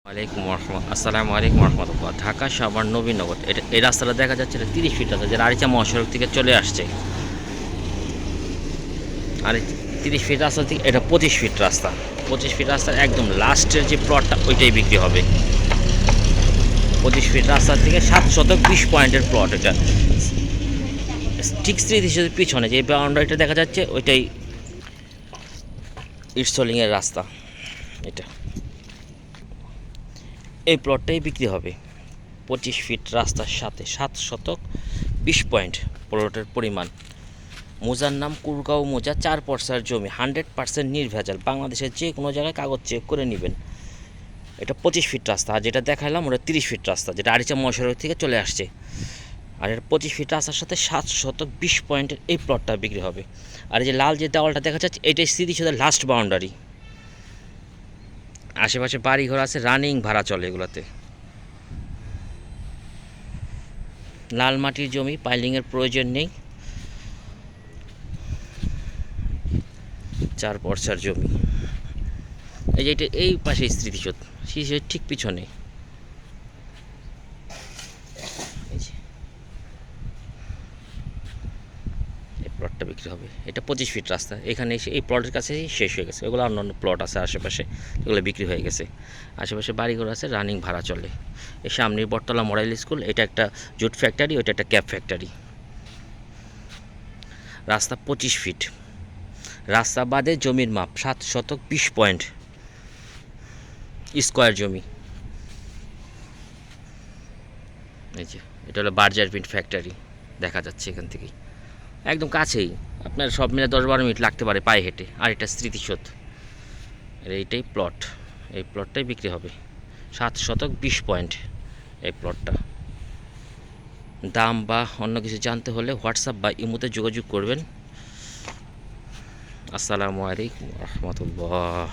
আসসালামু আলাইকুম রহমতুল্লাহ। ঢাকা সাভার নবীনগর এই রাস্তাটা দেখা যাচ্ছে, এটা 30 ফিট রাস্তা, যেটা আরিচা মহাসড়ক থেকে চলে আসছে। আর এই 30 ফিট রাস্তা থেকে এটা 25 ফিট রাস্তা। 25 ফিট রাস্তার একদম লাস্টের যে প্লটটা ওইটাই বিক্রি হবে। 25 ফিট রাস্তা থেকে 7 শতক 20 পয়েন্টের প্লট। এটা ঠিক স্মৃতিসৌধের পিছনে যে বাউন্ডারিটা দেখা যাচ্ছে ওইটাই ইটসলিংয়ের রাস্তা। এটা এই প্লটটাই বিক্রি হবে 25 ফিট রাস্তার সাথে। 7 শতক 20 পয়েন্ট প্লটের পরিমাণ। মোজার নাম কুরগাঁও মোজা, 4 পর্সার জমি, 100% নির্ভেজাল। বাংলাদেশের যে কোনো জায়গায় কাগজ চেক করে নেবেন। এটা 25 ফিট রাস্তা, আর যেটা দেখালাম ওটা 30 ফিট রাস্তা, যেটা আরিচা মহাসড়ক থেকে চলে আসছে। আর এটা 25 ফিট রাস্তার সাথে 7 শতক 20 পয়েন্টের এই প্লটটা বিক্রি হবে। আর এই যে লাল যে দেওয়ালটা দেখা যাচ্ছে এটাই স্মৃতিসৌধের লাস্ট বাউন্ডারি। আশেপাশে বাড়িঘর আছে, রানিং ভাড়া চলে এগুলোতে। লাল মাটির জমি, পাইলিংয়ের প্রয়োজন নেই। 4 পর্সার জমি। এই যে এটা এই পাশে স্মৃতিসৌধ, স্মৃতিসৌধের ঠিক পিছনে। এই প্লটটা বিক্রি হবে। এটা 25 ফিট রাস্তা। এখানে এসে এই প্লটের কাছেই শেষ হয়ে গেছে। এগুলো অন্যান্য প্লট আছে আশেপাশে, এগুলো বিক্রি হয়ে গেছে। আশেপাশে বাড়িঘর আছে, রানিং ভাড়া চলে। এই সামনে বটতলা মডেল স্কুল, এটা একটা জুট ফ্যাক্টরি, ওইটা একটা ক্যাপ ফ্যাক্টরি। রাস্তা 25 ফিট। রাস্তা বাদে জমির মাপ 7 শতক 20 পয়েন্ট স্কোয়ার জমি। এই যে এটা হলো বার্জার প্রিন্ট ফ্যাক্টরি, দেখা যাচ্ছে এখান থেকেই একদম কাছেই। আপনার সব মিলে 10-12 মিনিট লাগতে পারে পায়ে হেঁটে। আর এটা স্মৃতিসৌধ, এইটাই প্লট। এই প্লটটাই বিক্রি হবে 7 শতক 20 পয়েন্ট এই প্লটটা। দাম বা অন্য কিছু জানতে হলে হোয়াটসঅ্যাপ বা ইমোতে যোগাযোগ করবেন। আসসালামু আলাইকুম রহমতুল্লাহ।